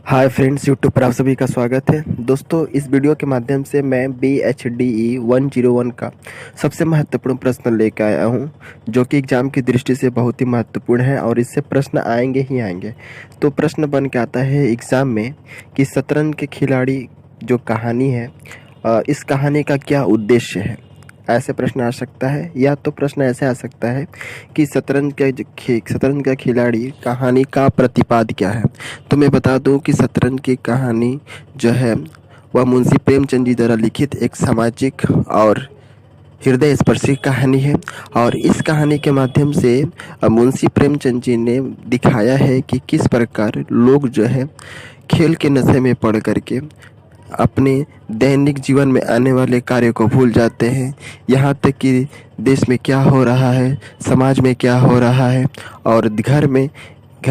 Hi friends, YouTube पर आप सभी का स्वागत है। दोस्तों, इस वीडियो के माध्यम से मैं BHDE 101 का सबसे महत्वपूर्ण प्रश्न लेकर आया हूं, जो कि एग्ज़ाम की दृष्टि से बहुत ही महत्वपूर्ण है और इससे प्रश्न आएंगे ही आएंगे। तो प्रश्न बन के आता है एग्ज़ाम में कि शतरंज के खिलाड़ी जो कहानी है, इस कहानी का क्या उद्देश्य है। ऐसे प्रश्न आ सकता है, या तो प्रश्न ऐसे आ सकता है कि शतरंज का खिलाड़ी कहानी का प्रतिपाद क्या है। तो मैं बता दूं कि शतरंज की कहानी जो है वह मुंशी प्रेमचंद जी द्वारा लिखित एक सामाजिक और हृदय स्पर्शी कहानी है। और इस कहानी के माध्यम से मुंशी प्रेमचंद जी ने दिखाया है कि किस प्रकार लोग जो है खेल के नशे में पड़ करके अपने दैनिक जीवन में आने वाले कार्य को भूल जाते हैं। यहाँ तक कि देश में क्या हो रहा है, समाज में क्या हो रहा है और घर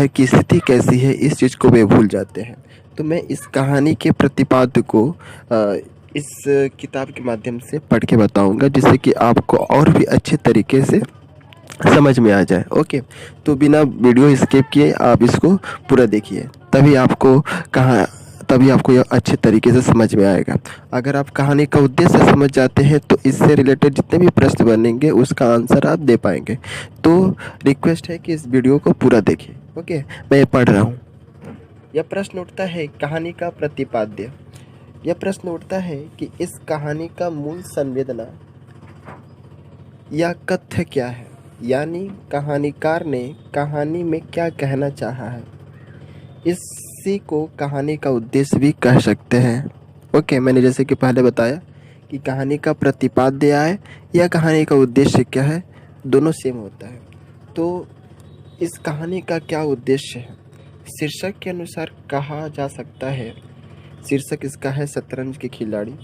की स्थिति कैसी है, इस चीज़ को वे भूल जाते हैं। तो मैं इस कहानी के प्रतिपाद्य को इस किताब के माध्यम से पढ़ के बताऊंगा, जिससे कि आपको और भी अच्छे तरीके से समझ में आ जाए। ओके, तो बिना वीडियो स्किप किए आप इसको पूरा देखिए, कहाँ तभी आपको यह अच्छे तरीके से समझ में आएगा। अगर आप कहानी का उद्देश्य समझ जाते हैं तो इससे रिलेटेड जितने भी प्रश्न बनेंगे उसका आंसर आप दे पाएंगे। तो रिक्वेस्ट है कि इस वीडियो को पूरा देखिए। ओके, मैं पढ़ रहा हूँ। यह प्रश्न उठता है, कहानी का प्रतिपाद्य। यह प्रश्न उठता है कि इस कहानी का मूल संवेदना या कथ्य क्या है, यानी कहानीकार ने कहानी में क्या कहना चाहा है। इसी को कहानी का उद्देश्य भी कह सकते हैं। ओके, मैंने जैसे कि पहले बताया कि कहानी का प्रतिपाद्य है या कहानी का उद्देश्य क्या है, दोनों सेम होता है। तो इस कहानी का क्या उद्देश्य है, शीर्षक के अनुसार कहा जा सकता है। शीर्षक इसका है शतरंज के खिलाड़ी।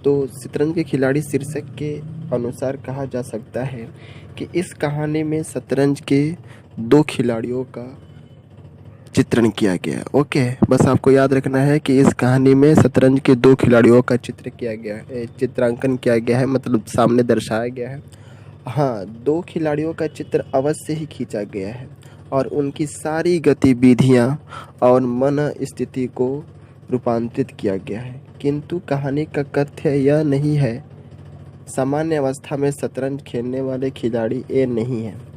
तो शतरंज के खिलाड़ी शीर्षक के अनुसार कहा जा सकता है कि इस कहानी में शतरंज के दो खिलाड़ियों का चित्रण किया गया है। ओके, बस आपको याद रखना है कि इस कहानी में शतरंज के दो खिलाड़ियों का चित्र किया गया है, चित्रांकन किया गया है, मतलब सामने दर्शाया गया है। हाँ, दो खिलाड़ियों का चित्र अवश्य ही खींचा गया है और उनकी सारी गतिविधियाँ और मन स्थिति को रूपांतरित किया गया है, किंतु कहानी का कथ्य यह नहीं है। सामान्य अवस्था में शतरंज खेलने वाले खिलाड़ी ये नहीं है।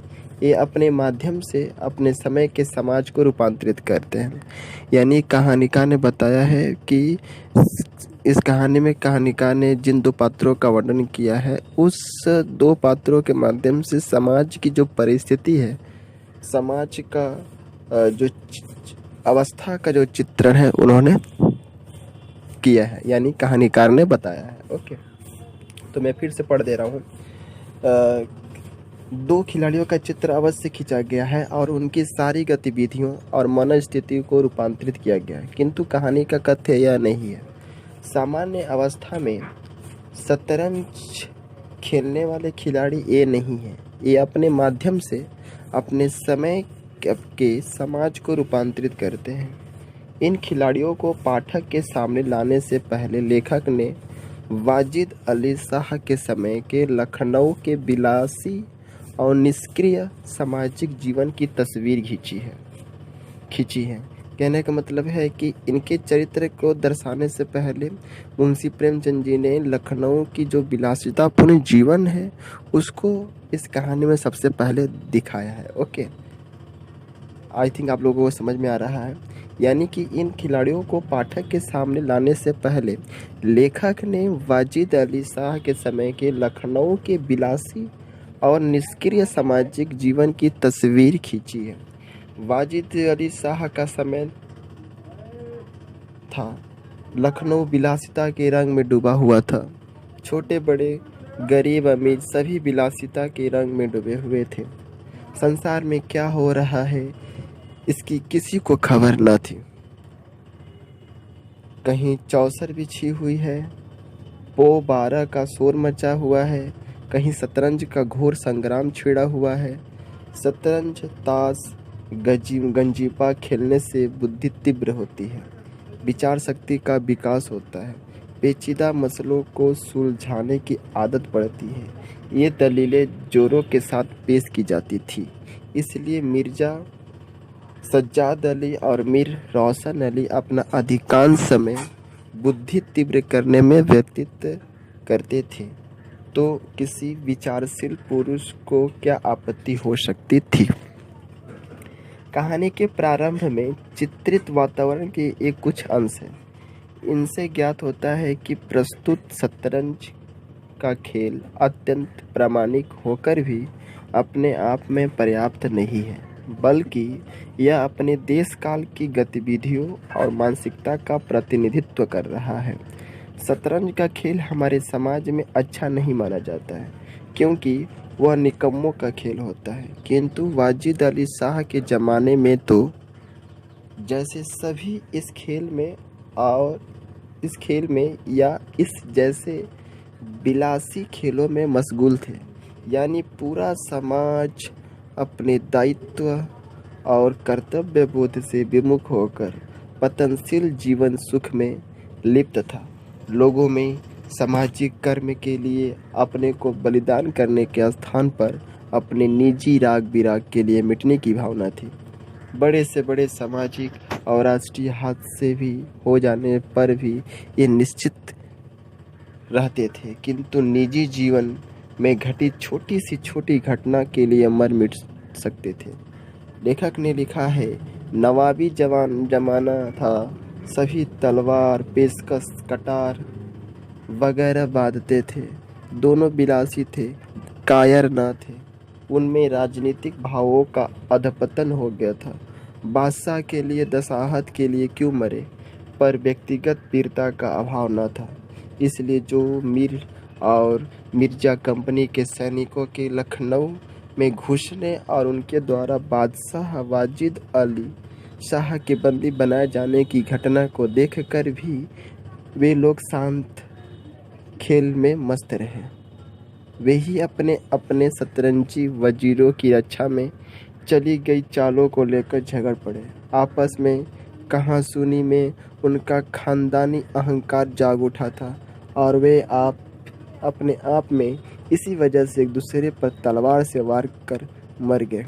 ये अपने माध्यम से अपने समय के समाज को रूपांतरित करते हैं। यानी कहानीकार ने बताया है कि इस कहानी में कहानीकार ने जिन दो पात्रों का वर्णन किया है, उस दो पात्रों के माध्यम से समाज की जो परिस्थिति है, समाज का जो अवस्था का जो चित्रण है उन्होंने किया है, यानी कहानीकार ने बताया है। ओके, तो मैं फिर से पढ़ दे रहा हूँ। दो खिलाड़ियों का चित्र अवश्य खींचा गया है और उनकी सारी गतिविधियों और मनोस्थिति को रूपांतरित किया गया है, किंतु कहानी का कथ्य यह नहीं है। सामान्य अवस्था में शतरंज खेलने वाले खिलाड़ी ये नहीं है। ये अपने माध्यम से अपने समय के समाज को रूपांतरित करते हैं। इन खिलाड़ियों को पाठक के सामने लाने से पहले लेखक ने वाजिद अली शाह के समय के लखनऊ के विलासी और निष्क्रिय सामाजिक जीवन की तस्वीर खींची है। कहने का मतलब है कि इनके चरित्र को दर्शाने से पहले मुंशी प्रेमचंद जी ने लखनऊ की जो विलासितापूर्ण जीवन है उसको इस कहानी में सबसे पहले दिखाया है। ओके, आई थिंक आप लोगों को समझ में आ रहा है। यानी कि इन खिलाड़ियों को पाठक के सामने लाने से पहले लेखक ने वाजिद अली शाह के समय के लखनऊ के विलासी और निष्क्रिय सामाजिक जीवन की तस्वीर खींची है। वाजिद अली शाह का समय था, लखनऊ विलासिता के रंग में डूबा हुआ था। छोटे बड़े, गरीब अमीर सभी विलासिता के रंग में डूबे हुए थे। संसार में क्या हो रहा है इसकी किसी को खबर न थी। कहीं चौसर बिछी हुई है, पो 12 का शोर मचा हुआ है, कहीं शतरंज का घोर संग्राम छिड़ा हुआ है। शतरंज, ताश, गंजीफा खेलने से बुद्धि तीव्र होती है, विचार शक्ति का विकास होता है, पेचीदा मसलों को सुलझाने की आदत पड़ती है। ये दलीलें जोरों के साथ पेश की जाती थी। इसलिए मिर्जा सज्जाद अली और मीर रोशन अली अपना अधिकांश समय बुद्धि तीव्र करने में व्यतीत करते थे, तो किसी विचारशील पुरुष को क्या आपत्ति हो सकती थी। कहानी के प्रारंभ में चित्रित वातावरण के एक कुछ अंश हैं। इनसे ज्ञात होता है कि प्रस्तुत शतरंज का खेल अत्यंत प्रामाणिक होकर भी अपने आप में पर्याप्त नहीं है, बल्कि यह अपने देश काल की गतिविधियों और मानसिकता का प्रतिनिधित्व कर रहा है। शतरंज का खेल हमारे समाज में अच्छा नहीं माना जाता है, क्योंकि वह निकम्मों का खेल होता है, किंतु वाजिद अली शाह के ज़माने में तो जैसे सभी इस खेल में या इस जैसे विलासी खेलों में मशगूल थे, यानी पूरा समाज अपने दायित्व और कर्तव्य बोध से विमुख होकर पतनशील जीवन सुख में लिप्त था। लोगों में सामाजिक कर्म के लिए अपने को बलिदान करने के स्थान पर अपने निजी राग विराग के लिए मिटने की भावना थी। बड़े से बड़े सामाजिक और राष्ट्रीय हादसे भी हो जाने पर भी ये निश्चित रहते थे, किंतु निजी जीवन में घटी छोटी सी छोटी घटना के लिए मर मिट सकते थे। लेखक ने लिखा है, नवाबी जमाना था, सभी तलवार, पेशकश, कटार वगैरह बांधते थे। दोनों विलासी थे, कायर न थे। उनमें राजनीतिक भावों का अधपतन हो गया था। बादशाह के लिए, दसाहत के लिए क्यों मरे, पर व्यक्तिगत वीरता का अभाव न था। इसलिए जो मीर और मिर्जा कंपनी के सैनिकों के लखनऊ में घुसने और उनके द्वारा बादशाह वाजिद अली शाह के बंदी बनाए जाने की घटना को देखकर भी वे लोग शांत खेल में मस्त रहे। वे ही अपने अपने शतरंजी वजीरों की रक्षा में चली गई चालों को लेकर झगड़ पड़े। आपस में कहासुनी में उनका खानदानी अहंकार जाग उठा था और वे अपने आप में इसी वजह से एक दूसरे पर तलवार से वार कर मर गए।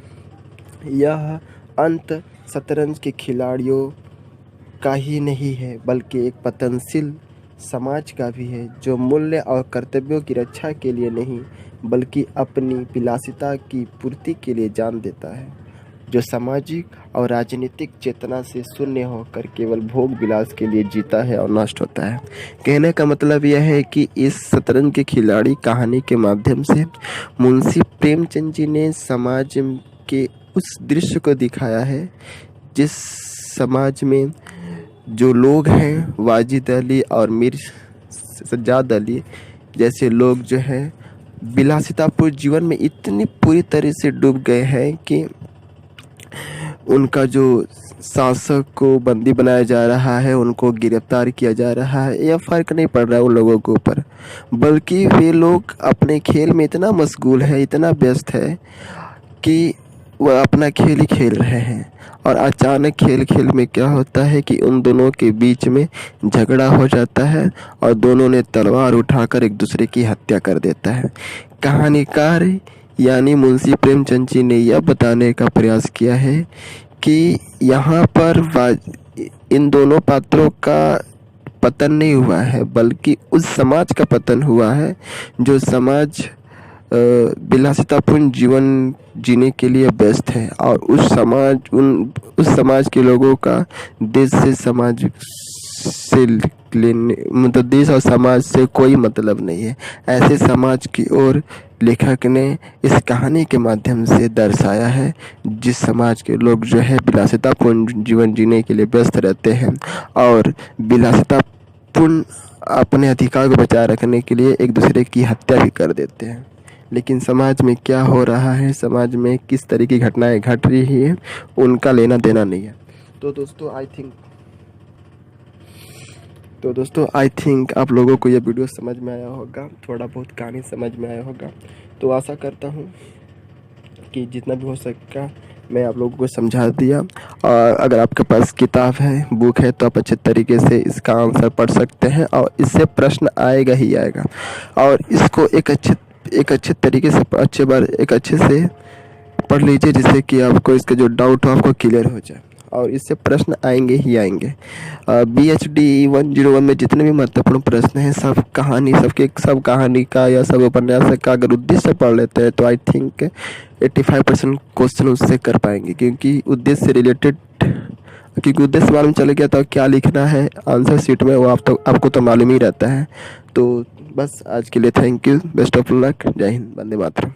यह अंत शतरंज के खिलाड़ियों का ही नहीं है, बल्कि एक पतनशील समाज का भी है, जो मूल्य और कर्तव्यों की रक्षा के लिए नहीं, बल्कि अपनी विलासिता की पूर्ति के लिए जान देता है, जो सामाजिक और राजनीतिक चेतना से शून्य होकर केवल भोग विलास के लिए जीता है और नष्ट होता है। कहने का मतलब यह है कि इस शतरंज के खिलाड़ी कहानी के माध्यम से मुंशी प्रेमचंद जी ने समाज के उस दृश्य को दिखाया है जिस समाज में जो लोग हैं, वाजिद अली और मीर सज्जाद अली जैसे लोग जो हैं विलासितापूर्ण जीवन में इतनी पूरी तरह से डूब गए हैं कि उनका जो शासक को बंदी बनाया जा रहा है, उनको गिरफ्तार किया जा रहा है, यह फ़र्क नहीं पड़ रहा है उन लोगों के ऊपर, बल्कि वे लोग अपने खेल में इतना मशगूल है, इतना व्यस्त है कि वह अपना खेल ही खेल रहे हैं। और अचानक खेल में क्या होता है कि उन दोनों के बीच में झगड़ा हो जाता है और दोनों ने तलवार उठाकर एक दूसरे की हत्या कर देता है। कहानीकार यानी मुंशी प्रेमचंद जी ने यह बताने का प्रयास किया है कि यहाँ पर इन दोनों पात्रों का पतन नहीं हुआ है, बल्कि उस समाज का पतन हुआ है जो समाज विलासितापूर्ण जीवन जीने के लिए व्यस्त है, और उस समाज के लोगों का देश से समाज से लेने मतलब देश और समाज से कोई मतलब नहीं है। ऐसे समाज की ओर लेखक ने इस कहानी के माध्यम से दर्शाया है, जिस समाज के लोग जो है विलासितापूर्ण जीवन जीने के लिए व्यस्त रहते हैं और विलासितापूर्ण अपने अधिकार को बचाए रखने के लिए एक दूसरे की हत्या भी कर देते हैं। लेकिन समाज में क्या हो रहा है, समाज में किस तरह की घटनाएं घट रही है, उनका लेना देना नहीं है। तो दोस्तों आई थिंक आप लोगों को यह वीडियो समझ में आया होगा, थोड़ा बहुत कहानी समझ में आया होगा। तो आशा करता हूँ कि जितना भी हो सका मैं आप लोगों को समझा दिया। और अगर आपके पास किताब है, बुक है, तो आप अच्छे तरीके से इसका आंसर पढ़ सकते हैं और इससे प्रश्न आएगा ही आएगा, और इसको एक अच्छे तरीके से अच्छे से पढ़ लीजिए, जिससे कि आपको इसका जो डाउट हो आपको क्लियर हो जाए। और इससे प्रश्न आएंगे ही आएंगे। BHD 101 में जितने भी महत्वपूर्ण प्रश्न हैं सब कहानी का या सब उपन्यास का अगर उद्देश्य पढ़ लेते हैं तो आई थिंक 85% क्वेश्चन उससे कर पाएंगे, क्योंकि उद्देश्य मालूम चल गया तो क्या लिखना है आंसर शीट में वो आपको तो मालूम ही रहता है। तो बस आज के लिए thank you, best of luck, जय हिंद, वंदे मातरम।